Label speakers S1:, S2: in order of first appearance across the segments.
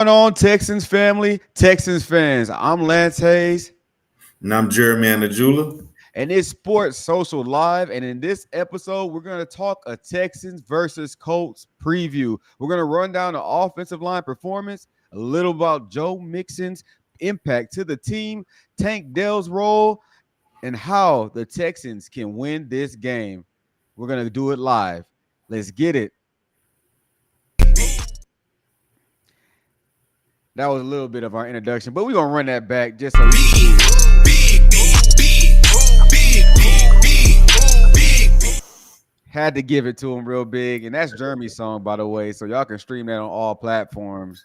S1: Going on, Texans family, Texans fans? I'm Lance Hayes,
S2: And I'm Jeremy Anajula.
S1: and it's Sports Social Live. And in this episode, we're going to talk a Texans versus Colts preview. We're going to run down the offensive line performance, a little about Joe Mixon's impact to the team, Tank Dell's role, and how the Texans can win this game. We're going to do it live. Let's get it. That was a little bit of our introduction, but we're going to run that back just so you can hear it. Had to give it to him real big. And that's Jeremy's song, by the way. So y'all can stream that on all platforms.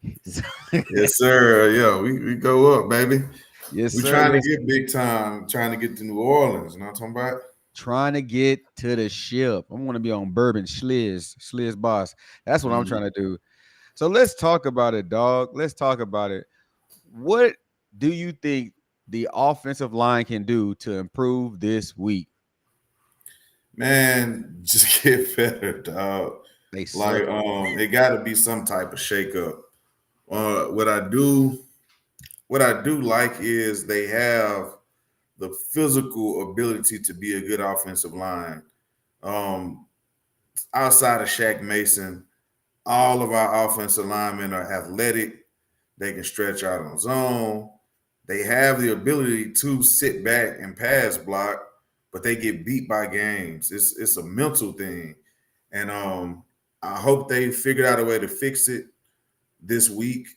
S2: Yes, sir. Yeah, we go up, baby.
S1: Yes,
S2: We
S1: sir.
S2: trying to
S1: Yes.
S2: get big time, trying to get to New Orleans. You know what I'm talking about?
S1: Trying to get to the ship. I want to be on Bourbon Schliz Boss. That's what I'm
S2: Mhm.
S1: trying to do. So let's talk about it, dog. Let's talk about it. What do you think the offensive line can do to improve this week?
S2: Man, just get better, dog.
S1: They
S2: Like,
S1: suck.
S2: it got to be some type of shakeup. What I do like is they have the physical ability to be a good offensive line. Um, Outside of Shaq Mason, all of our offensive linemen are athletic. They can stretch out on zone. They have the ability to sit back and pass block, but they get beat by games. It's a mental thing, and I hope they figured out a way to fix it this week.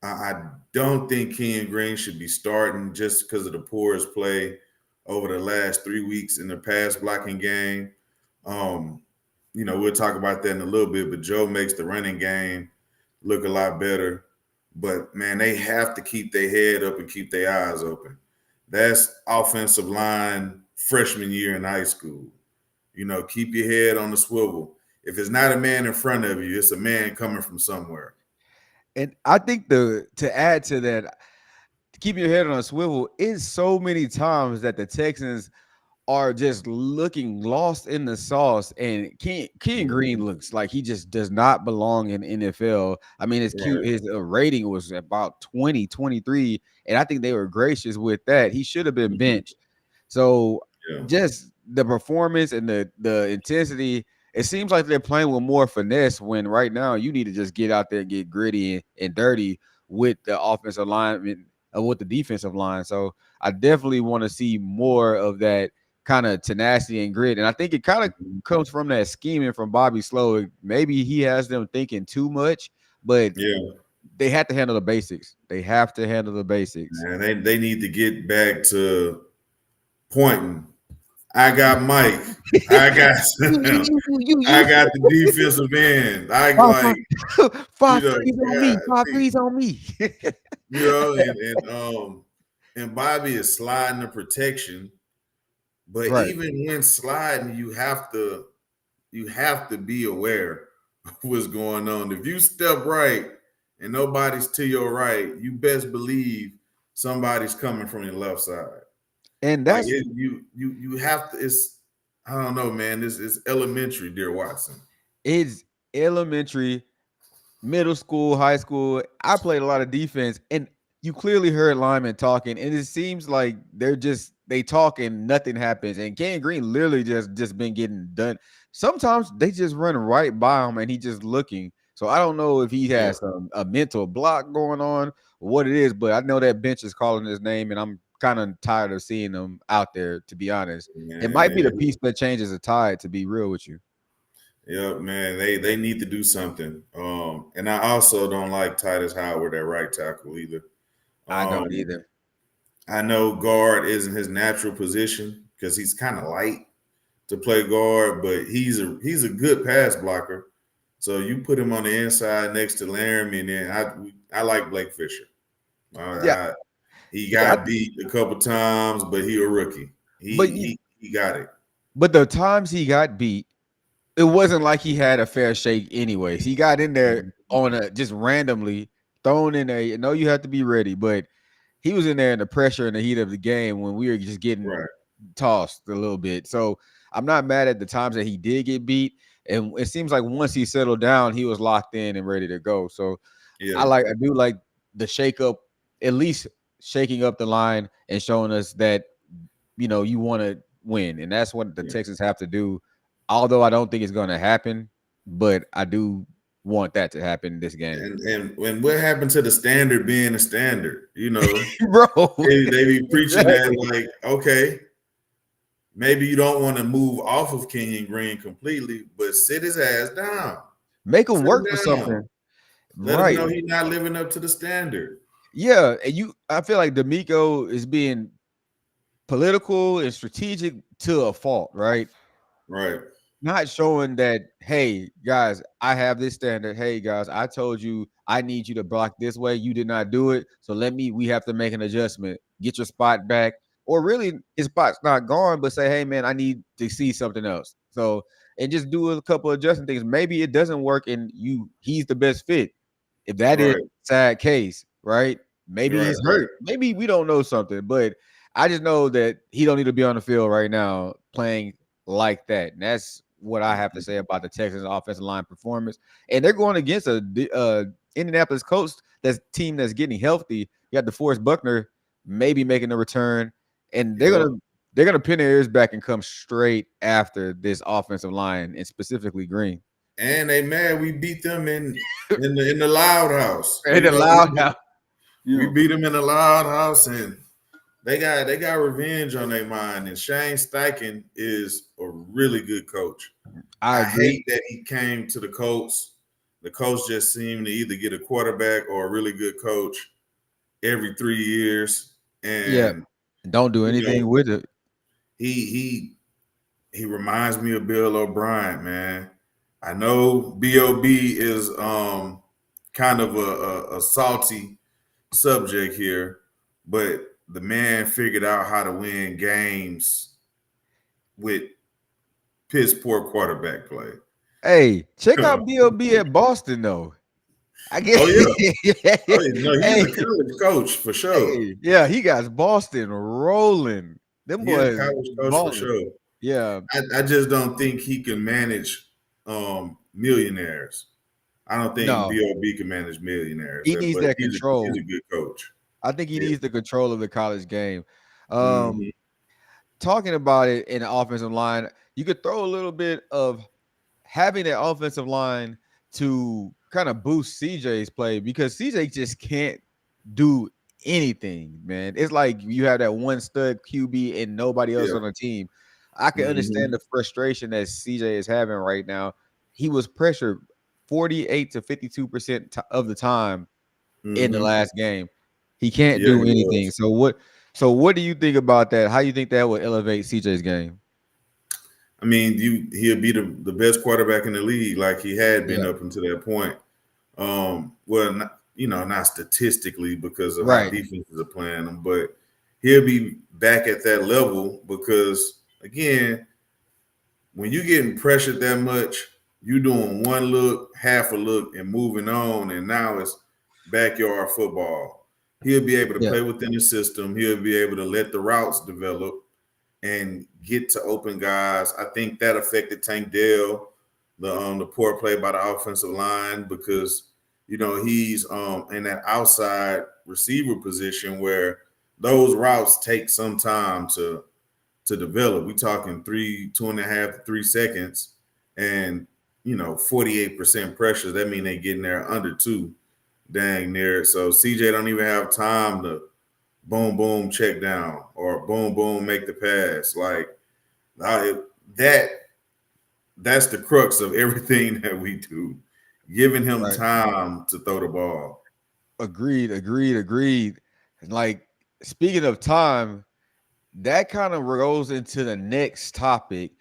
S2: I don't think Ken Green should be starting just because of the poorest play over the last 3 weeks in the pass blocking game. Um, we'll talk about that in a little bit, but Joe makes the running game look a lot better. But man, they have to keep their head up and keep their eyes open. That's offensive line freshman year in high school. Keep your head on the swivel. If it's not a man in front of you, it's a man coming from somewhere.
S1: And I think to add to that, keeping your head on a swivel is so many times that the Texans are just looking lost in the sauce. And Ken Green looks like he just does not belong in NFL. I mean,
S2: Right.
S1: his rating was about 20, 23, and I think they were gracious with that. He should have been
S2: Mhm.
S1: benched. So
S2: Yeah.
S1: just the performance and the intensity, it seems like they're playing with more finesse when right now you need to just get out there and get gritty and dirty with the offensive line, with the defensive line. So I definitely want to see more of that kind of tenacity and grit. And I think it kind of
S2: Mhm.
S1: comes from that scheming from Bobby Slow. Maybe he has them thinking too much, but
S2: Yeah.
S1: they have to handle the basics. They have to handle the basics.
S2: And they need to get back to pointing. I got Mike. I got Sam. I
S1: You
S2: got the defensive end. I
S1: five,
S2: like,
S1: five threes on me.
S2: God,
S1: Five threes on me.
S2: and Bobby is sliding the protection, but
S1: Right.
S2: even when sliding, you have to be aware of what's going on. If you step right and nobody's to your right, you best believe somebody's coming from your left side.
S1: And
S2: Like
S1: that's
S2: you have to. It's I don't know, man. This is elementary, dear Watson.
S1: it's elementary, middle school, high school. I played a lot of defense, and you clearly heard linemen talking, and it seems like they talk and nothing happens. And Ken Green literally just been getting done. Sometimes they just run right by him, and he just looking. So I don't know if he
S2: Yeah,
S1: has a mental block going on or what it is, but I know that bench is calling his name, and I'm kind of tired of seeing him out there. To be honest, it might be the
S2: man.
S1: piece that changes the tide. To be real with you,
S2: Yeah, man. They need to do something. And I also don't like Titus Howard at right tackle either.
S1: I don't
S2: Um,
S1: either.
S2: I know guard isn't his natural position because he's kind of light to play guard, but he's a good pass blocker. So you put him on the inside next to Laramie, and then I like Blake Fisher.
S1: Yeah,
S2: I, he
S1: yeah,
S2: got beat a couple times, but he a rookie.
S1: but
S2: He got it.
S1: But the times he got beat, it wasn't like he had a fair shake anyways. He got in there on a just randomly thrown in there. You know you have to be ready, but he was in there in the pressure and the heat of the game when we were just getting
S2: Right.
S1: tossed a little bit. So I'm not mad at the times that he did get beat. And it seems like once he settled down, he was locked in and ready to go. So
S2: Yeah,
S1: I do like the shake up, at least shaking up the line and showing us that you want to win, and that's what the
S2: yeah.
S1: Texans have to do. Although I don't think it's going to happen, but I do want that to happen in this game,
S2: And what happened to the standard being a standard?
S1: bro.
S2: They be preaching that
S1: Exactly.
S2: like, okay, maybe you don't want to move off of Kenyon Green completely, but sit his ass down.
S1: Make them
S2: Sit him
S1: work for
S2: down.
S1: something,
S2: Let him
S1: right?
S2: know he's not living up to the standard.
S1: Yeah, and I feel like D'Amico is being political and strategic to a fault, right?
S2: Right,
S1: Not showing that, hey guys, I have this standard. Hey guys, I told you I need you to block this way. You did not do it. So we have to make an adjustment. Get your spot back. Or really his spot's not gone, but say, hey man, I need to see something else. So and just do a couple of adjusting things. Maybe it doesn't work and he's the best fit. If that is
S2: right,
S1: sad case, right? Maybe
S2: right,
S1: he's
S2: right.
S1: hurt. Maybe we don't know something, but I just know that he don't need to be on the field right now playing like that. And that's what I have to say about the Texans offensive line performance. And they're going against a Indianapolis Colts that's team that's getting healthy. You got DeForest Buckner maybe making a return, and they're
S2: Yep.
S1: gonna pin their ears back and come straight after this offensive line and specifically Green.
S2: And they mad we beat them in the loud house.
S1: And allowed now.
S2: We
S1: Yeah,
S2: beat them in the loud house, and they got revenge on their mind. And Shane Steichen is a really good coach.
S1: I
S2: I
S1: agree.
S2: hate that he came to the Colts. The Colts just seem to either get a quarterback or a really good coach every 3 years,
S1: Yeah,
S2: and
S1: don't do
S2: you know
S1: anything with it.
S2: he he he reminds me of Bill O'Brien, man. I know Bob is kind of a salty subject here, but the man figured out how to win games with piss poor quarterback play.
S1: Hey, check
S2: Oh
S1: out B.O.B. at Boston though. I guess.
S2: yeah, oh yeah. No, he's
S1: Hey,
S2: a college coach for sure.
S1: yeah, he got Boston rolling. Them
S2: He a
S1: boys
S2: college coach for
S1: balling.
S2: sure.
S1: Yeah,
S2: I just don't think he can manage millionaires. I don't think
S1: no,
S2: Bob can manage millionaires,
S1: he needs
S2: but
S1: that
S2: he's
S1: control.
S2: a good coach.
S1: I think he
S2: Yeah.
S1: needs the control of the college game. Um,
S2: Hmm.
S1: talking about it in the offensive line, you could throw a little bit of having that offensive line to kind of boost CJ's play because CJ just can't do anything, man. It's like you have that one stud QB and nobody else
S2: Yeah.
S1: on the team. I can understand
S2: Hmm.
S1: the frustration that CJ is having right now. He was pressured 48 to 52% of the time in the
S2: Hmm.
S1: last game. He can't
S2: Yeah,
S1: do
S2: he
S1: anything.
S2: was.
S1: So what do you think about that? How you think that would elevate CJ's game?
S2: I mean, he'll be the best quarterback in the league, like he had been
S1: Yeah.
S2: up until that point. Well, not statistically because of how
S1: Right.
S2: defenses are playing them, but he'll be back at that level because again, when you getting pressured that much, you doing one look, half a look, and moving on, and now it's backyard football. He'll be able to
S1: Yeah.
S2: play within the system. He'll be able to let the routes develop and get to open guys. I think that affected Tank Dell, the poor play by the offensive line because he's in that outside receiver position where those routes take some time to develop. We talking 2.5 to 3 seconds, and 48% pressure. That mean they getting there under two, dang near. So CJ don't even have time to boom boom check down or boom boom make the pass. Like that that's the crux of everything that we do, giving him
S1: Right.
S2: time to throw the ball.
S1: Agreed. Agreed. Agreed. And like speaking of time, that kind of goes into the next topic.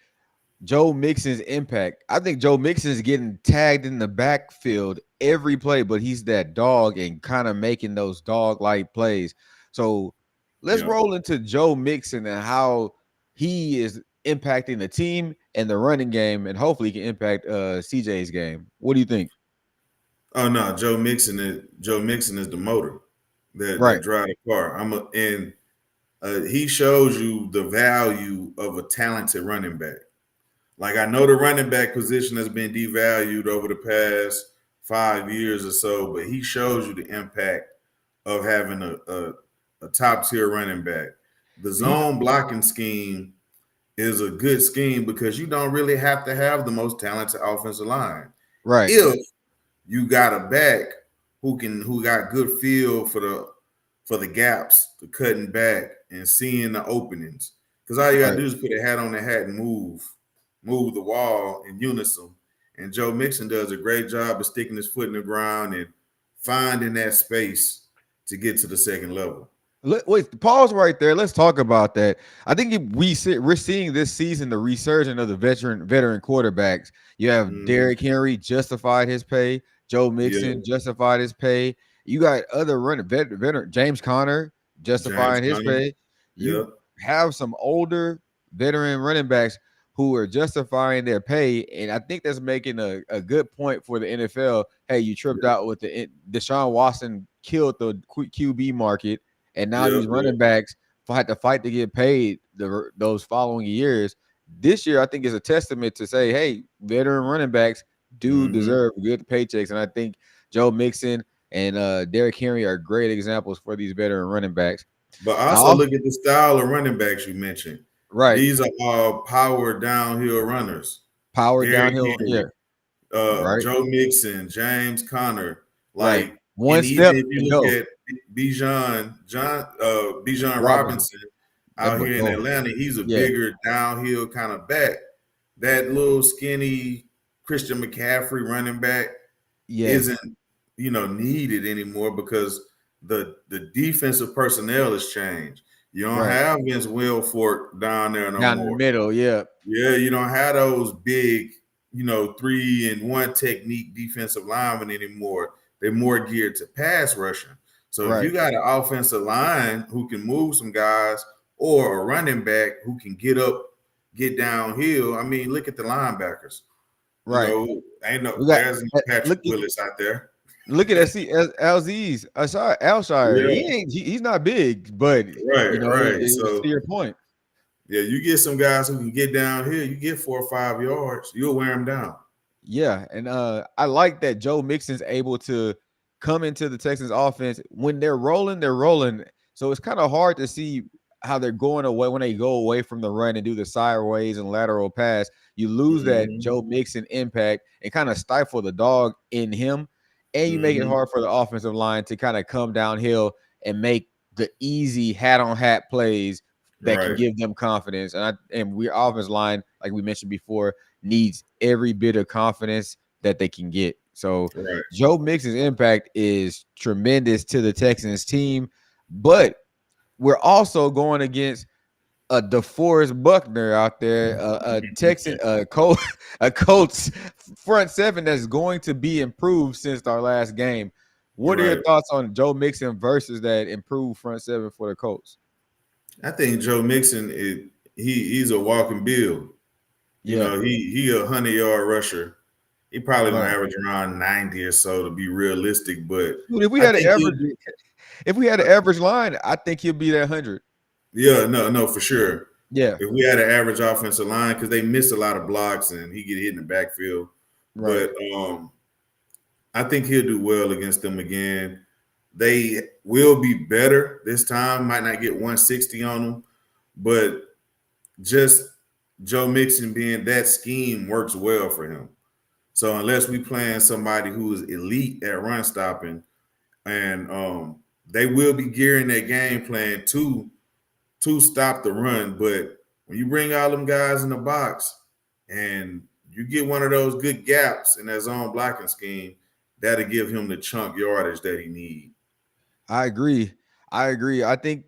S1: Joe Mixon's impact. I think Joe Mixon's getting tagged in the backfield every play, but he's that dog and kind of making those dog-like plays. So let's
S2: Yeah.
S1: roll into Joe Mixon and how he is impacting the team and the running game, and hopefully he can impact CJ's game. What do you think?
S2: Oh no, Joe Mixon is the motor that
S1: Right.
S2: drive the car. He shows you the value of a talented running back. Like I know the running back position has been devalued over the past 5 years or so, but he shows you the impact of having a top tier running back. The
S1: He
S2: zone blocking scheme is a good scheme because you don't really have to have the most talented offensive line.
S1: right,
S2: If you got a back who got good feel for the gaps, the cutting back and seeing the openings. Because all you gotta
S1: right.
S2: do is put a hat on the hat and move the wall in unison. And Joe Mixon does a great job of sticking his foot in the ground and finding that space to get to the second level.
S1: Wait, pause right there. Let's talk about that. I think we're seeing this season the resurgence of the veteran quarterbacks. You have
S2: Mm-hmm.
S1: Derrick Henry justified his pay. Joe
S2: Yeah,
S1: Mixon justified his pay. You got other veteran James Conner
S2: James
S1: justifying his
S2: Conner.
S1: pay.
S2: Yeah,
S1: You have some older veteran running backs who are justifying their pay, and I think that's making a good point for the NFL. Hey, you tripped
S2: yeah,
S1: out with Deshaun Watson killed the QB market, and now
S2: yeah,
S1: these
S2: yeah.
S1: running backs had to fight to get paid those following years. This year, I think is a testament to say, hey, veteran running backs do
S2: Mm-hmm.
S1: deserve good paychecks, and I think Joe Mixon and Derrick Henry are great examples for these veteran running backs.
S2: But
S1: I
S2: also
S1: also,
S2: look at the style of running backs you mentioned.
S1: right,
S2: These are all power downhill runners.
S1: power
S2: Derrick
S1: downhill, yeah,
S2: Henry,
S1: right,
S2: Joe Mixon, James Conner,
S1: right,
S2: like,
S1: one
S2: and even
S1: step
S2: if you
S1: and
S2: look
S1: go,
S2: at Bijan
S1: Robinson,
S2: Robinson
S1: that
S2: out
S1: boy
S2: here in
S1: go,
S2: Atlanta, he's a
S1: yeah,
S2: bigger downhill kind of back. That little skinny Christian McCaffrey running back
S1: yes,
S2: isn't needed anymore because the defensive personnel has changed. You don't
S1: right,
S2: have Vince Wilfork down there no
S1: down the
S2: more.
S1: middle, yeah,
S2: Yeah, you don't have those big, 3-and-1 technique defensive linemen anymore. They're more geared to pass rushing. So if you
S1: right,
S2: got an offensive line who can move some guys or a running back who can get up, get downhill, I mean, look at the linebackers.
S1: right.
S2: Ain't no
S1: We got
S2: there's no Patrick
S1: look.
S2: Willis out there.
S1: Look at SC LZ's Alshire.
S2: Yeah,
S1: He's not big, but
S2: right, right.
S1: it's to
S2: So
S1: your point.
S2: yeah, you get some guys who can get down here. You get 4 or 5 yards, you'll wear them down.
S1: Yeah, and I like that Joe Mixon's able to come into the Texans offense when they're rolling, they're rolling. So it's kind of hard to see how they're going away when they go away from the run and do the sideways and lateral pass. You lose that
S2: Mm-hmm.
S1: Joe Mixon impact and kind of stifle the dog in him, and you make it
S2: Mm-hmm.
S1: hard for the offensive line to kind of come downhill and make the easy hat on hat plays that can
S2: Right,
S1: give them confidence. And we're offensive line, like we mentioned before, needs every bit of confidence that they can get. So
S2: right.
S1: Joe Mixon's impact is tremendous to the Texans team, but we're also going against a DeForest Buckner out there, a Texan, a Colts front seven that's going to be improved since our last game. What are your
S2: Right.
S1: thoughts on Joe Mixon versus that improved front seven for the Colts?
S2: I think Joe Mixon he's a walking bill.
S1: Yeah,
S2: He a 100-yard rusher. He probably gonna
S1: right.
S2: average around 90 or so to be realistic, but
S1: Dude, if we
S2: I
S1: had an
S2: think he'll
S1: average,
S2: do.
S1: if we had an average line, I think he'll be that 100.
S2: Yeah, no, for sure.
S1: Yeah,
S2: If we had an average offensive line, because they miss a lot of blocks and he get hit in the backfield,
S1: right.
S2: but I think he'll do well against them again. They will be better this time. Might not get 160 on them, but just Joe Mixon being that scheme works well for him. So unless we playing somebody who is elite at run stopping, and they will be gearing their game plan to stop the run. But when you bring all them guys in the box and you get one of those good gaps in that zone blocking scheme, that'll give him the chunk yardage that he needs.
S1: I agree. I agree. I think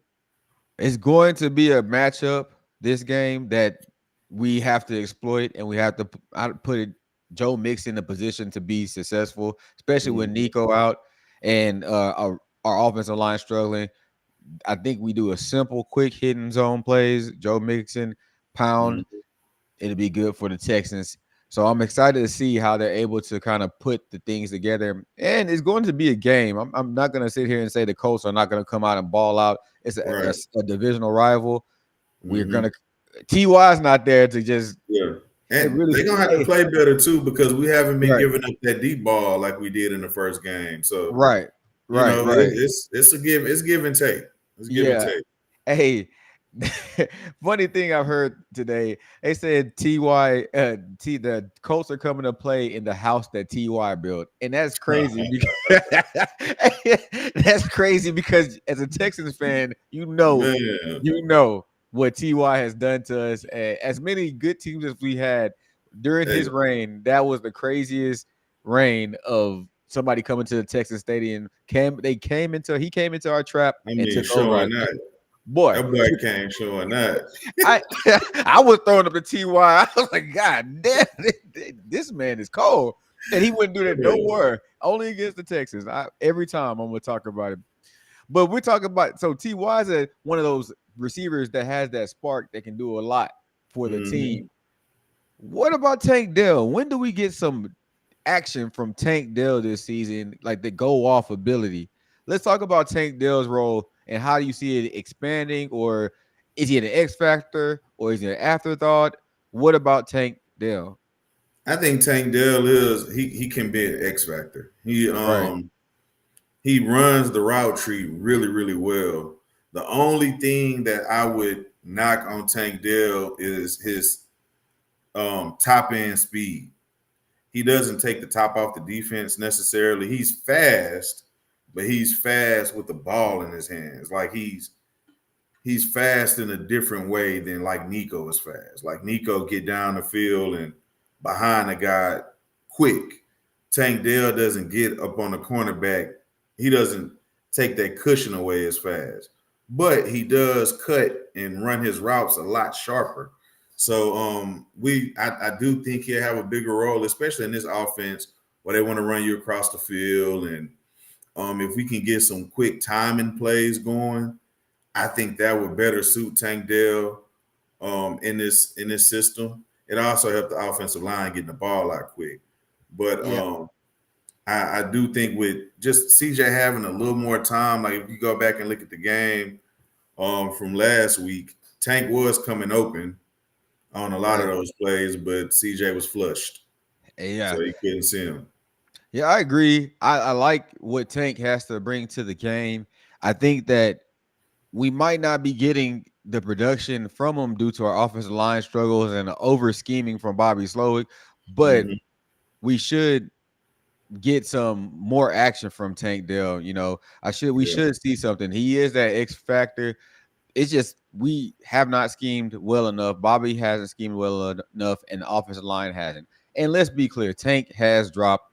S1: it's going to be a matchup this game that we have to exploit, and we have to put Joe Mixon in a position to be successful, especially with
S2: Mm-hmm.
S1: Nico out and our offensive line struggling. I think we do a simple, quick hidden zone plays. Joe Mixon pound.
S2: Mm-hmm.
S1: It'll be good for the Texans. So I'm excited to see how they're able to kind of put the things together. And it's going to be a game. I'm not going to sit here and say the Colts are not going to come out and ball out. It's
S2: Right.
S1: a divisional rival. We're
S2: Mm-hmm.
S1: going to Ty is not there to just
S2: Yeah.
S1: It
S2: And
S1: really,
S2: they're gonna have to
S1: hey,
S2: play better too because we haven't been
S1: right,
S2: giving up that deep ball like we did in the first game. So
S1: right, right, right.
S2: it's a give. It's give and take. It's give and
S1: Yeah.
S2: take.
S1: Hey, funny thing I've heard today, they said the Colts are coming to play in the house that Ty built, and that's crazy because that's crazy because as a Texans fan,
S2: Man,
S1: you know what Ty has done to us. As many good teams as we had during
S2: hey,
S1: his reign, that was the craziest reign of somebody coming to the Texas Stadium. He came into our trap
S2: I
S1: and
S2: mean,
S1: took over our
S2: showing that
S1: boy.
S2: that boy came showing that.
S1: I I was throwing up the TY. I was like, God damn, this man is cold. And he wouldn't do that
S2: Yeah.
S1: nowhere. Only against the Texans. Every time I'm gonna talk about it. But we're talking about so TY is one of those receivers that has that spark that can do a lot for the
S2: Hmm.
S1: team. What about Tank Dell? When do we get some action from Tank Dell this season, like the go off ability? Let's talk about Tank Dell's role and how do you see it expanding, or is he an X factor or is he an afterthought? What about Tank Dell?
S2: I think Tank Dell is he can be an X factor.
S1: Right.
S2: He runs the route tree really well. The only thing that I would knock on Tank Dell is his top end speed. He doesn't take the top off the defense necessarily. He's fast, but he's fast with the ball in his hands. Like he's fast in a different way than like Nico is fast. Like Nico get down the field and behind the guy quick. Tank Dell doesn't get up on the cornerback. He doesn't take that cushion away as fast, but he does cut and run his routes a lot sharper. So I do think he'll have a bigger role, especially in this offense where they want to run you across the field. And if we can get some quick timing plays going, I think that would better suit Tank Dell in this system. It also helped the offensive line getting the ball out quick. But
S1: Yeah.
S2: I do think with just CJ having a little more time, like if you go back and look at the game from last week, Tank was coming open on a lot of
S1: Right.
S2: those plays, but CJ was flushed,
S1: Yeah.
S2: so he couldn't see him.
S1: Yeah, I agree. I like what Tank has to bring to the game. I think that we might not be getting the production from him due to our offensive line struggles and over scheming from Bobby Slowick, but
S2: Hmm.
S1: we should get some more action from Tank Dell. We
S2: Yeah,
S1: should see something. He is that X factor. It's just we have not schemed well enough. Bobby hasn't schemed well enough, and the offensive line hasn't. And let's be clear, Tank has dropped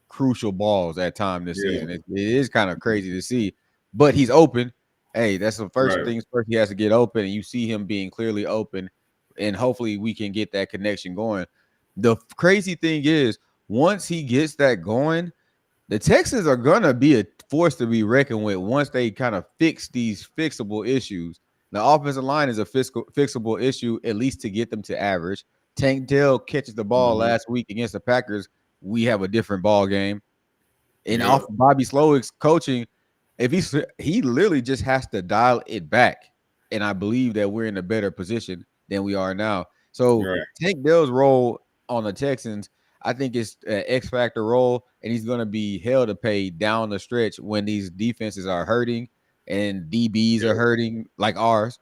S1: crucial balls at time this
S2: yeah,
S1: season. It is kind of crazy to see, but he's open. Hey, that's the first
S2: right.
S1: things first. He has to get open, and you see him being clearly open, and hopefully we can get that connection going. The crazy thing is, once he gets that going, the Texans are gonna be a force to be reckoned with once they kind of fix these fixable issues. The offensive line is a fixable issue, at least to get them to average. Tank Dell catches the ball
S2: Hmm.
S1: last week against the Packers. We have a different ball game. And off
S2: Yep,
S1: Bobby Slowick's coaching, if he literally just has to dial it back, and I believe that we're in a better position than we are now. So
S2: right.
S1: Tank Dell's role on the Texans, I think it's an X factor role, and he's going to be held to pay down the stretch when these defenses are hurting and DBs are
S2: Yep,
S1: hurting like ours.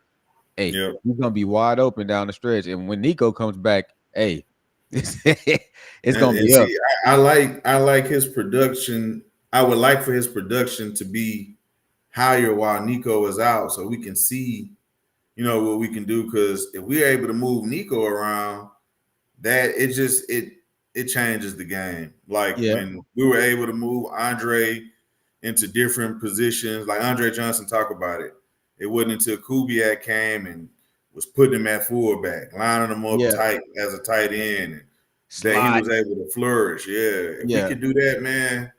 S1: Hey,
S2: yep.
S1: he's going to be wide open down the stretch, and when Nico comes back, hey, it's going to
S2: And
S1: be up.
S2: see, I like his production. I would like for his production to be higher while Nico is out, so we can see, what we can do. Because if we're able to move Nico around, that it changes the game. Like
S1: Yeah,
S2: when we were able to move Andre into different positions, like Andre Johnson talk about it. It wasn't until Kubiak came and was putting him at fullback, lining him up
S1: yeah,
S2: tight as a tight end, that he
S1: slide.
S2: was able to flourish. Yeah, if we
S1: Yeah,
S2: could do that, man,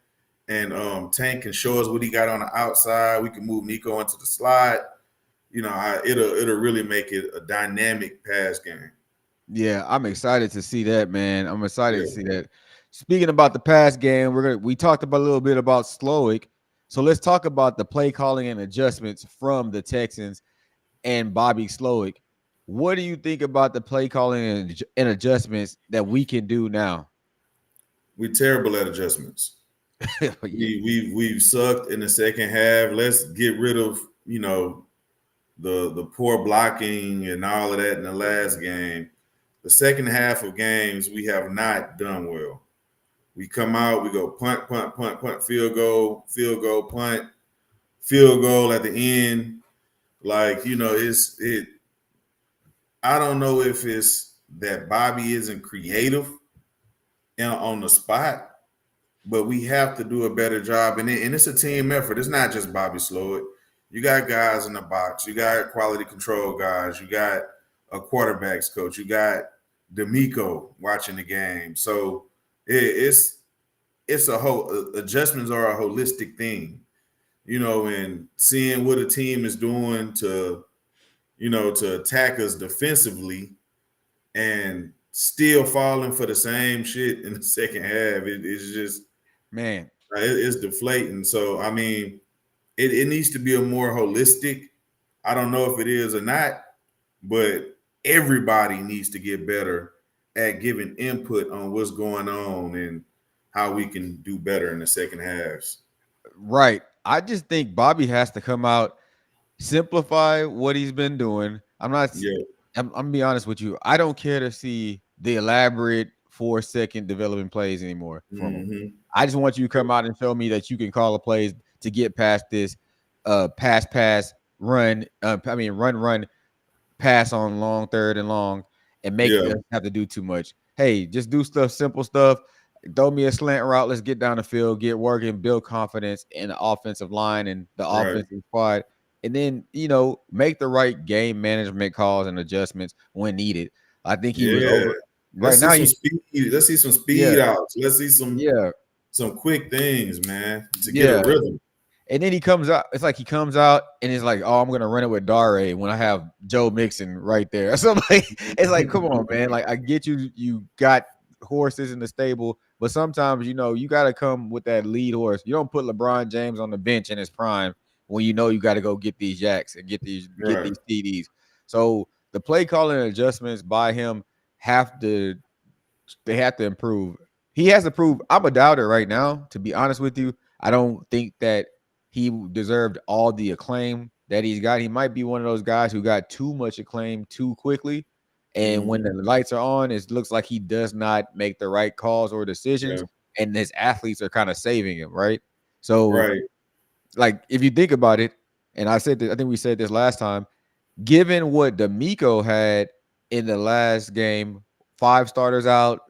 S2: and Tank can show us what he got on the outside, we can move Nico into the slot. It'll really make it a dynamic pass game.
S1: yeah, I'm excited to see that, man. I'm excited to
S2: Yeah,
S1: see that. Speaking about the pass game, we talked about a little bit about Slowick. So let's talk about the play calling and adjustments from the Texans and Bobby Slowick. What do you think about the play calling and adjustments that we can do now?
S2: We're terrible at adjustments.
S1: Yeah,
S2: We've sucked in the second half. Let's get rid of the poor blocking and all of that in the last game. The second half of games we have not done well. We come out, we go punt, punt, punt, punt, field goal, punt, field goal at the end. Like it's it. I don't know if it's that Bobby isn't creative on the spot, but we have to do a better job. And it's a team effort. It's not just Bobby Slowick. You got guys in the box. You got quality control guys. You got a quarterbacks coach. You got Nico watching the game. So it's a whole adjustments are a holistic thing, and seeing what a team is doing to attack us defensively and still falling for the same shit in the second half. It's just
S1: man.
S2: it's deflating. So I mean, it needs to be a more holistic. I don't know if it is or not, but everybody needs to get better at giving input on what's going on and how we can do better in the second halves.
S1: Right. I just think Bobby has to come out, simplify what he's been doing.
S2: Yeah.
S1: I'm gonna be honest with you. I don't care to see the elaborate 4-second development plays anymore from him.
S2: Mm-hmm.
S1: I just want you to come out and show me that you can call a plays to get past this pass run. Run pass on long third and long and make
S2: Yeah.
S1: us have to do too much. Hey, just do stuff, simple stuff. Throw me a slant route. Let's get down the field, get working, build confidence in the offensive line and the
S2: Right.
S1: offensive squad. And then, make the right game management calls and adjustments when needed. I think he was
S2: Yeah.
S1: over right
S2: Let's see
S1: now.
S2: some speed. Let's see some
S1: Yeah,
S2: speed outs. Let's see
S1: yeah,
S2: some quick things, man, to get a
S1: yeah.
S2: rhythm.
S1: And then he comes out. It's like he comes out and it's like, oh, I'm gonna run it with Dare when I have Joe Mixon right there. So it's like, come on, man. Like I get you, you got horses in the stable, but sometimes you got to come with that lead horse. You don't put LeBron James on the bench in his prime when you got to go get these jacks and get
S2: Right.
S1: these TDs. So the play calling adjustments by him have to they have to improve. He has to prove. I'm a doubter right now, to be honest with you. I don't think that he deserved all the acclaim that he's got. He might be one of those guys who got too much acclaim too quickly. And when
S2: Mm-hmm.
S1: the lights are on, it looks like he does not make the right calls or decisions,
S2: Yeah.
S1: and his athletes are kind of saving him, right? So,
S2: Right.
S1: like, if you think about it, and I said this, I think we said this last time, given what D'Amico had in the last game, 5 starters out,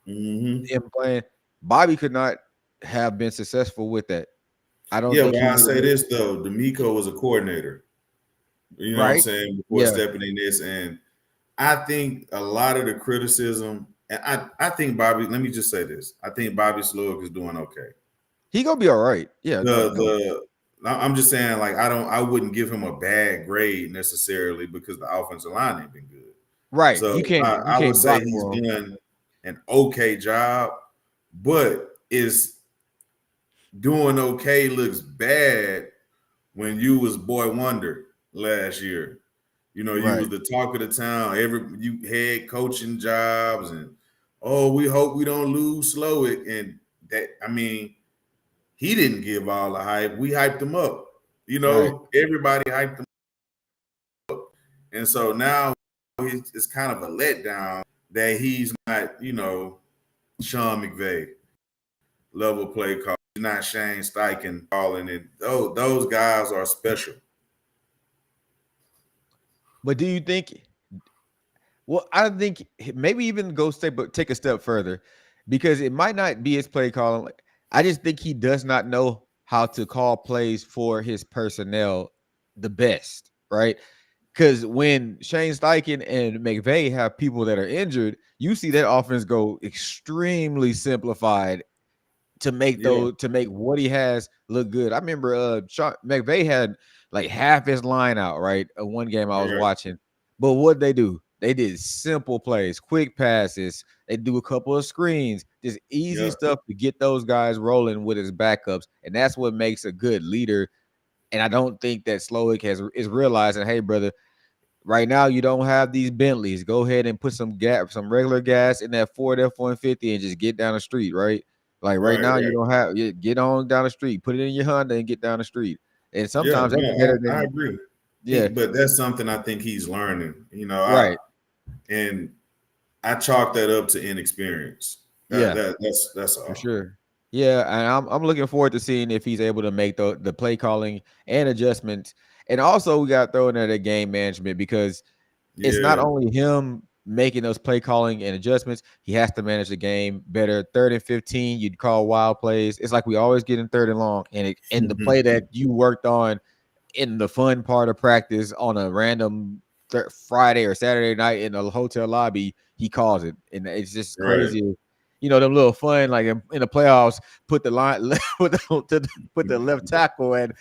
S2: Mm-hmm.
S1: him playing, Bobby could not have been successful with that. I don't
S2: Yeah,
S1: think
S2: but
S1: he
S2: I
S1: would have
S2: say
S1: been
S2: this though, D'Amico was a coordinator. You know what I'm
S1: right.
S2: saying? Before
S1: Yeah,
S2: stepping in this, and I think a lot of the criticism, and I think Bobby. Let me just say this: I think Bobby Slowick is doing okay.
S1: he gonna be all right. Yeah, no, no,
S2: I'm just saying, like I wouldn't give him a bad grade necessarily because the offensive line ain't been good.
S1: right.
S2: So
S1: You
S2: I would
S1: can't
S2: say
S1: block
S2: he's
S1: for him.
S2: done an okay job, but is doing okay looks bad when you was boy wonder last year. You was
S1: Right,
S2: the talk of the town. You had coaching jobs, and oh, we hope we don't lose Slowick. And that, I mean, he didn't give all the hype. We hyped him up.
S1: right.
S2: Everybody hyped him, and so now it's kind of a letdown that he's not, Sean McVay level play call. He's not Shane Steichen calling it. Those guys are special.
S1: But do you think? Well, I think maybe even go step, but take a step further, because it might not be his play calling. I just think he does not know how to call plays for his personnel the best, right? Because when Shane Steichen and McVay have people that are injured, you see that offense go extremely simplified
S2: Yeah,
S1: to make what he has look good. I remember Sean McVay had like half his line out, right? One game I was
S2: right.
S1: watching. But what they do? They did simple plays, quick passes. They do a couple of screens, just easy
S2: Yeah,
S1: stuff to get those guys rolling with his backups. And that's what makes a good leader. And I don't think that Slowick is realizing, hey, brother, Right now, you don't have these Bentleys. Go ahead and put some regular gas in that Ford F-150 and just get down the street, right? Like right
S2: Right,
S1: now, you
S2: right.
S1: don't have get on down the street, put it in your Honda and get down the street. And
S2: Yeah,
S1: sometimes that's
S2: no,
S1: better
S2: I
S1: than
S2: agree.
S1: yeah,
S2: But that's something I think he's learning.
S1: right,
S2: And I chalk that up to inexperience.
S1: yeah.
S2: That's
S1: For
S2: all.
S1: sure. Yeah, and I'm looking forward to seeing if he's able to make the play calling and adjustments. And also we got thrown in at game management because it's not
S2: Yeah.
S1: only him making those play calling and adjustments, he has to manage the game better. 3rd and 15, you'd call wild plays. It's like we always get in 3rd and long. And the play that you worked on in the fun part of practice on a random Friday or Saturday night in a hotel lobby, he calls it, and it's just
S2: Right.
S1: crazy. You know, them little fun like in the playoffs, put the line put the left tackle and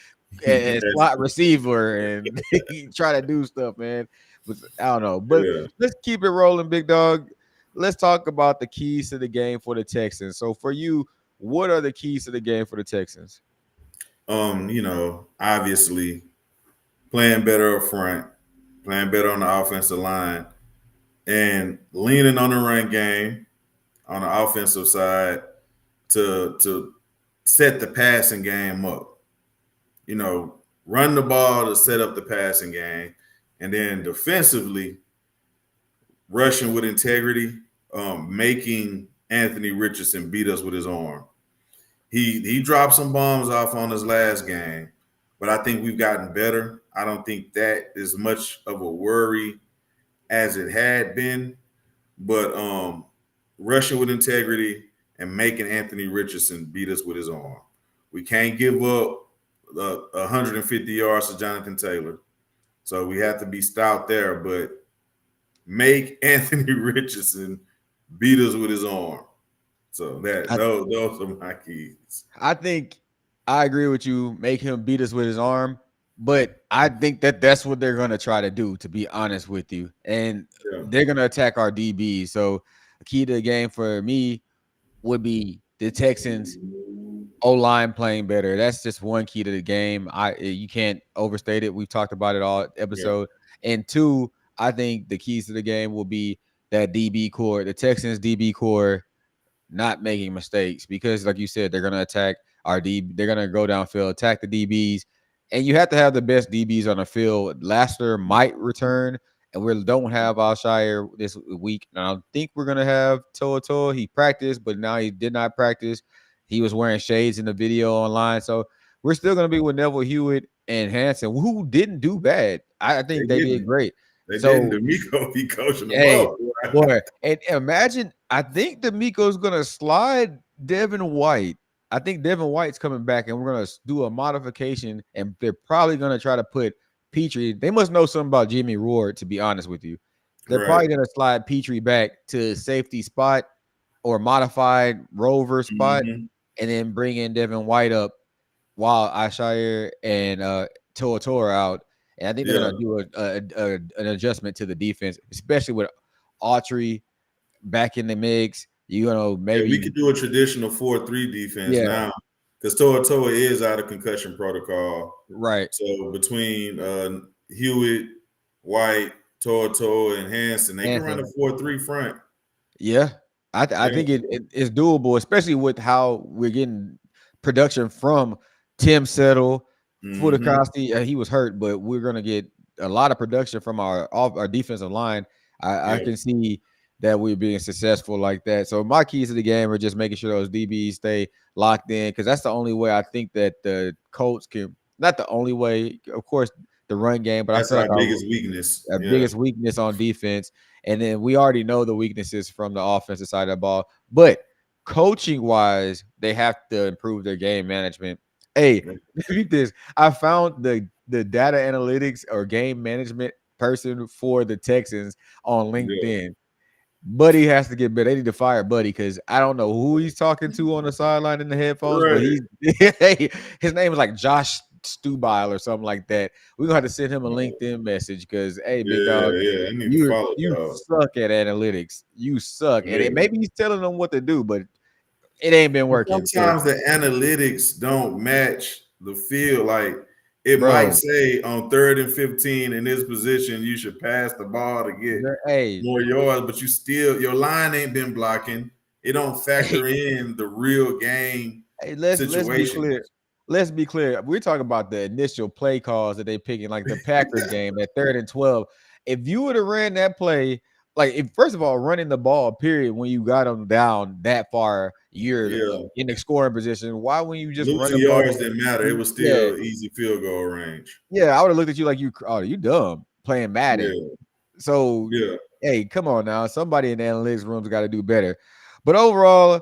S2: That's-
S1: slot receiver and he try to do stuff, man. But I don't know. But
S2: yeah.
S1: let's keep it rolling, big dog. Let's talk about the keys to the game for the Texans. So for you, what are the keys to the game for the Texans?
S2: Obviously playing better up front, playing better on the offensive line, and leaning on the run game on the offensive side to set the passing game up. You know, run the ball to set up the passing game, and then defensively rushing with integrity, making Anthony Richardson beat us with his arm. He dropped some bombs off on his last game, but I think we've gotten better. I don't think that is much of a worry as it had been, but rushing with integrity and making Anthony Richardson beat us with his arm. We can't give up 150 yards to Jonathan Taylor, so we have to be stout there. But make Anthony Richardson beat us with his arm. So that those are my keys.
S1: I think I agree with you. Make him beat us with his arm, but I think that that's what they're going to try to do. To be honest with you, and
S2: Yeah.
S1: they're going to attack our DBs. So, the key to the game for me would be the Texans O line playing better. That's just one key to the game. You can't overstate it. We've talked about it all
S2: Yeah.
S1: episode. And two, I think the keys to the game will be that DB core, the Texans DB core not making mistakes because, like you said, they're gonna attack our D. They're gonna go downfield, attack the DBs, and you have to have the best DBs on the field. Laster might return, and we don't have Alshire this week. And I think we're gonna have Toa. He practiced, but now he did not practice. He was wearing shades in the video online, so we're still gonna be with Neville Hewitt and Hanson, who didn't do bad. I
S2: They
S1: think they did
S2: didn't.
S1: great.
S2: They didn't.
S1: So
S2: D'Amico be coaching them
S1: hey,
S2: up.
S1: boy, and imagine I think D'Amico's gonna slide Devin White. I think Devin White's coming back, and we're gonna do a modification, and they're probably gonna try to put Petrie. They must know something about Jimmy Ward, to be honest with you. They're
S2: Right.
S1: probably gonna slide Petrie back to safety spot or modified rover spot,
S2: Mm-hmm.
S1: and then bring in Devin White up while Ashire and Toa out. And I think they're
S2: Yeah.
S1: gonna do an adjustment to the defense, especially with Autry back in the mix. You know,
S2: Yeah, we
S1: maybe
S2: could do a traditional 4-3 defense
S1: yeah,
S2: now because Toa is out of concussion protocol.
S1: right.
S2: So between Hewitt, White, Toa, and Hanson, they can run a
S1: Anthony.
S2: 4-3 front.
S1: Yeah, I
S2: Yeah.
S1: think it's doable, especially with how we're getting production from Tim Settle,
S2: Mm-hmm.
S1: Fudakowski. He was hurt, but we're gonna get a lot of production from our defensive line. I
S2: Yeah.
S1: can see that we're being successful like that. So my keys to the game are just making sure those DBs stay locked in because that's the only way I think that the Colts can. Not the only way, of course, the run game, but I
S2: That's
S1: feel like
S2: our biggest weakness.
S1: our
S2: Yeah.
S1: biggest weakness on defense. And then we already know the weaknesses from the offensive side of the ball. But coaching wise, they have to improve their game management. Hey, read this. I found the data analytics or game management person for the Texans on
S2: Yeah.
S1: LinkedIn. Buddy has to get better. They need to fire Buddy because I don't know who he's talking to on the sideline in the headphones, but
S2: Right.
S1: he's his name is like Josh Stubile or something like that. We're gonna have to send him a LinkedIn message because hey, big
S2: Yeah.
S1: dog,
S2: Yeah. I need to
S1: you
S2: follow
S1: you
S2: dog.
S1: suck at analytics. You suck. And
S2: Yeah.
S1: maybe he's telling them what to do, but it ain't been working. So
S2: Sometimes the analytics don't match the field. Like It might
S1: bro.
S2: say on 3rd and 15 in this position, you should pass the ball to get
S1: Hey,
S2: more yards, but you still your line ain't been blocking. It don't
S1: hey,
S2: factor in the real game
S1: hey, let's be clear.
S2: situations.
S1: Let's be clear. We're talking about the initial play calls that they picking, like the Packers game, that 3rd and 12. If you would have ran that play, like if first of all, running the ball, period, when you got them down that far, you're
S2: Yeah,
S1: in the scoring position. Why wouldn't you just run
S2: losing
S1: the
S2: yards
S1: ball?
S2: didn't matter. It was
S1: Yeah,
S2: still easy field goal range.
S1: yeah. I would have looked at you like you dumb playing Madden.
S2: Yeah,
S1: So,
S2: yeah.
S1: hey, come on now. Somebody in the analytics room's got to do better. But overall,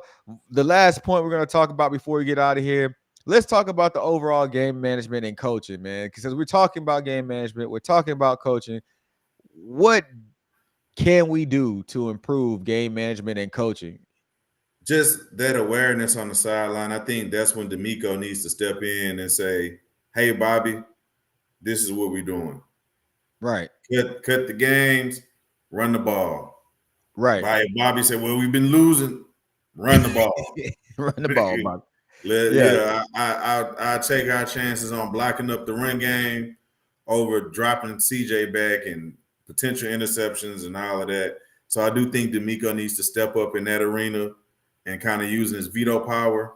S1: the last point we're going to talk about before we get out of here, let's talk about the overall game management and coaching, man. Because we're talking about game management, we're talking about coaching. What can we do to improve game management and coaching?
S2: Just that awareness on the sideline. I think that's when D'Amico needs to step in and say, "Hey, Bobby, this is what we're doing.
S1: Right,
S2: Cut the games, run the ball."
S1: right.
S2: Bobby said, "Well, we've been losing. Run the ball."
S1: Run the ball, Bob. Yeah,
S2: Yeah, I take our chances on blocking up the run game over dropping CJ back and potential interceptions and all of that. So I do think D'Amico needs to step up in that arena and kind of using his veto power,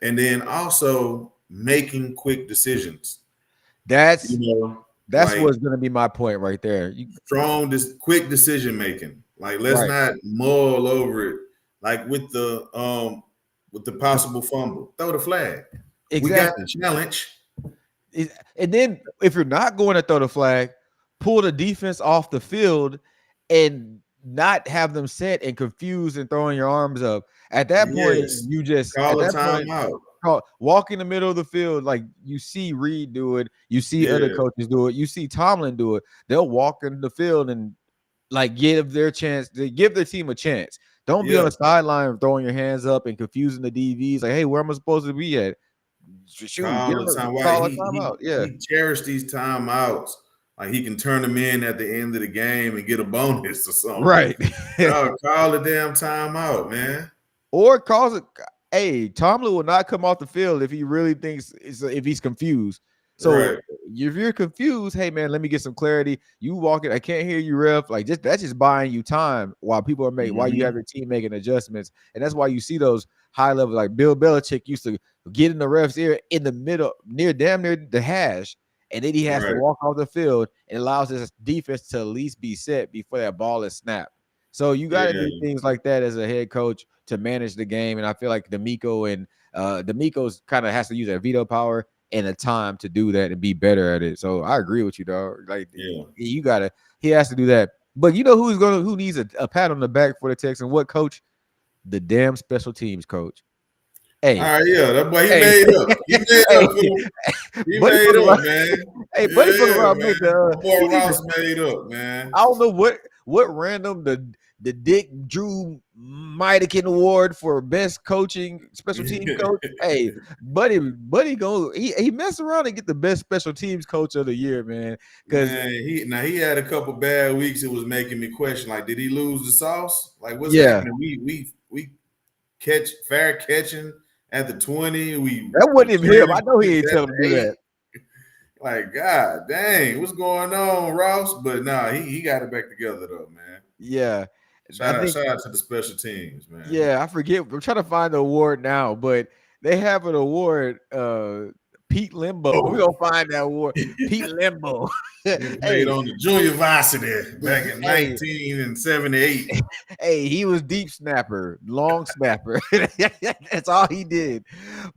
S2: and then also making quick decisions. You
S1: that's
S2: know,
S1: that's
S2: like
S1: what's going to be my point right there.
S2: quick decision making. Like let's
S1: Right,
S2: not mull over it. Like with the possible fumble, throw the flag. We got the
S1: exactly.
S2: challenge.
S1: And then if you're not going to throw the flag, pull the defense off the field and not have them set and confused and throwing your arms up. At that point,
S2: Yes,
S1: you just at
S2: call a
S1: that point
S2: timeout.
S1: walk in the middle of the field like you see Reed do it, you see other
S2: Yeah,
S1: coaches do it, you see Tomlin do it. They'll walk in the field and like give their chance, they give their team a chance. Don't be on
S2: yeah,
S1: the sideline throwing your hands up and confusing the DVs like, hey, where am I supposed to be at? Shoot, get
S2: call
S1: them
S2: the time. Why
S1: call a
S2: he
S1: timeout.
S2: he
S1: Yeah.
S2: he cherished these timeouts. Like he can turn them in at the end of the game and get a bonus or something.
S1: Right.
S2: No, call the damn timeout, man.
S1: Or cause it. Hey, Tomlin will not come off the field if he really thinks if he's confused. So
S2: Right.
S1: if you're confused, hey man, let me get some clarity. You walking, I can't hear you, ref. Like just that's just buying you time while people are making while you have
S2: Mm-hmm.
S1: your team making adjustments. And that's why you see those high level like Bill Belichick used to get in the ref's ear in the middle, damn near the hash, and then he has to
S2: Right.
S1: walk off the field and allows his defense to at least be set before that ball is snapped. So you got to do
S2: Yeah.
S1: things like that as a head coach to manage the game. And I feel like D'Amico's kind of has to use that veto power and the time to do that and be better at it. So I agree with you, dog. Like
S2: Yeah.
S1: he has to do that. But you know who needs a pat on the back for the Texans? What coach? The damn special teams coach.
S2: All
S1: Hey,
S2: right. Yeah. That boy, he
S1: hey,
S2: made up. He made
S1: hey,
S2: up for the. He
S1: buddy
S2: made
S1: put
S2: up,
S1: around.
S2: man.
S1: Hey, buddy put
S2: Yeah,
S1: around make
S2: man. My
S1: he
S2: boy
S1: need to
S2: Ross made up, man.
S1: I don't know what random the Dick Drew Midakin Award for best coaching special team coach. Hey, buddy, go he mess around and get the best special teams coach of the year, man. Because
S2: Man, he had a couple bad weeks. It was making me question, like, did he lose the sauce? Like, what's
S1: yeah,
S2: happening? We catch fair catching at the 20. We
S1: that wasn't even him.
S2: returning
S1: I know he
S2: punts
S1: ain't
S2: at
S1: telling him to
S2: the
S1: do
S2: 8.
S1: that.
S2: Like, God dang, what's going on, Ross? But nah, he got it back together though, man.
S1: Yeah, I think
S2: Shout out to the special teams, man.
S1: yeah, I forget. I'm trying to find the award now, but they have an award. Pete Limbo. We're
S2: Oh,
S1: gonna find that award. Pete Limbo.
S2: he played
S1: hey,
S2: on the junior varsity back in
S1: hey,
S2: 1978.
S1: hey, he was deep snapper, long snapper. That's all he did.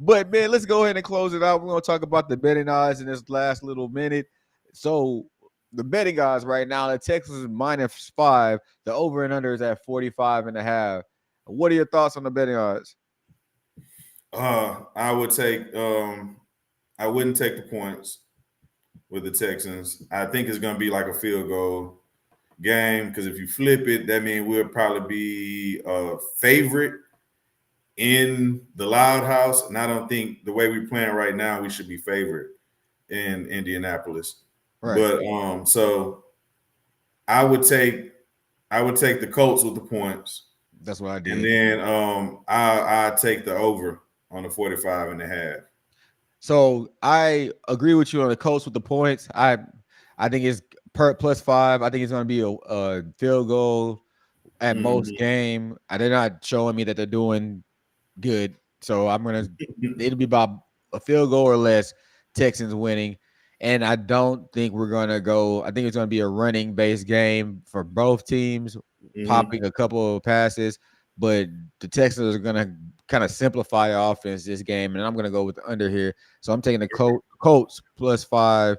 S1: But man, let's go ahead and close it out. We're gonna talk about the betting odds in this last little minute. So the betting odds right now, the Texans is -5. The over and under is at 45.5. What are your thoughts on the betting odds?
S2: I would take I wouldn't take the points with the Texans. I think it's gonna be like a field goal game because if you flip it, that means we'll probably be a favorite in the Loud House. And I don't think the way we're playing right now, we should be favored in Indianapolis.
S1: Right.
S2: But so I would take the Colts with the points.
S1: That's what I
S2: And
S1: did.
S2: then I take the over on the 45 and a half.
S1: So I agree with you on the Colts with the points. I think it's per +5. I think it's going to be a field goal at most
S2: Hmm.
S1: game. They're not showing me that they're doing good. So I'm gonna it'll be about a field goal or less, Texans winning. And I don't think we're gonna go. I think it's gonna be a running based game for both teams,
S2: Hmm.
S1: popping a couple of passes. But the Texans are gonna kind of simplify offense this game, and I'm gonna go with the under here. So I'm taking the Colts +5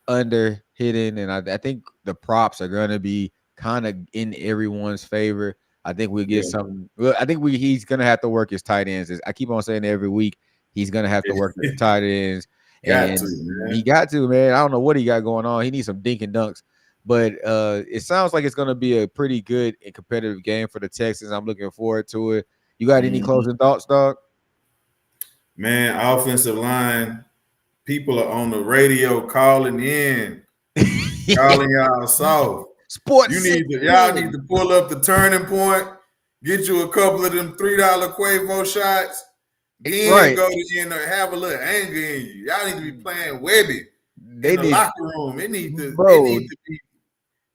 S1: under hitting, and I think the props are gonna be kind of in everyone's favor. I think we'll get
S2: Yeah.
S1: some. Well, I think he's gonna have to work his tight ends. I keep on saying every week he's gonna have to work the tight ends,
S2: Got to,
S1: and he
S2: man.
S1: got to, man. I don't know what he got going on. He needs some dink and dunks, but it sounds like it's gonna be a pretty good and competitive game for the Texans. I'm looking forward to it. You got any
S2: Hmm.
S1: closing thoughts, dog?
S2: Man, offensive line, people are on the radio calling y'all soft.
S1: Sports
S2: Y'all need
S1: 16.
S2: to pull up the turning point, get you a couple of them $3 Quavo shots, then
S1: Right.
S2: go to have a little anger in you. Y'all need to be playing Webby in
S1: They
S2: the
S1: need,
S2: locker room.
S1: bro.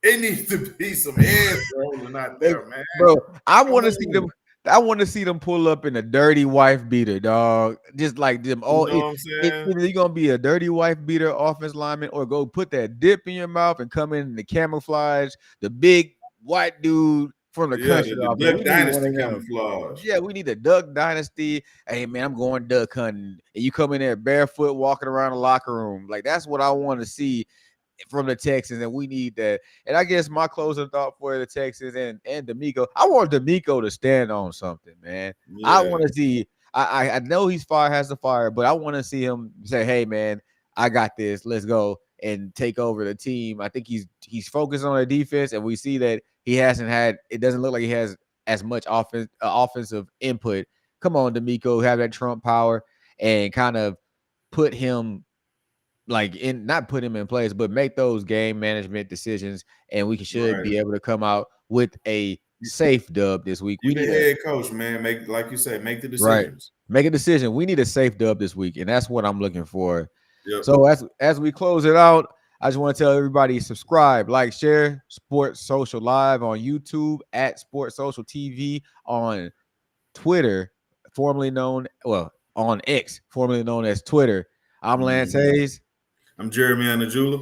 S2: It needs to be some heads rolling out
S1: They,
S2: there, man.
S1: bro, I
S2: Come
S1: want to see them.
S2: on.
S1: I want to see them pull up in a dirty wife beater, dog. Just like them.
S2: You
S1: All
S2: know what I'm saying?
S1: either you're gonna be a dirty wife beater offense lineman, or go put that dip in your mouth and come in the camouflage, the big white dude from the
S2: Yeah,
S1: country
S2: the
S1: offense.
S2: Duck
S1: We need one
S2: Dynasty
S1: of them.
S2: camouflage.
S1: Yeah, we need a Duck Dynasty. Hey man, I'm going duck hunting, and you come in there barefoot, walking around the locker room. Like that's what I want to see from the Texans, and we need that. And I guess my closing thought for the Texans and D'Amico, I want D'Amico to stand on something, man. I
S2: Yeah.
S1: want to see. I know has the fire, but I want to see him say, "Hey, man, I got this. Let's go and take over the team." I think he's focused on the defense, and we see that he hasn't had. It doesn't look like he has as much offensive input. Come on, D'Amico, have that Trump power and kind of put him like in not put him in place, but make those game management decisions, and we should
S2: Right.
S1: be able to come out with a safe dub this week. We
S2: You the
S1: need a
S2: head coach, man. Make like you say, make the
S1: right.
S2: decisions.
S1: Make a decision. We need a safe dub this week, and that's what I'm looking for.
S2: Yep.
S1: So as we close it out, I just want to tell everybody subscribe, like, share Sports Social Live on YouTube at Sports Social TV on Twitter, formerly known on X, formerly known as Twitter. I'm Lance
S2: Mhm.
S1: Hayes.
S2: I'm Jeremy Anajula.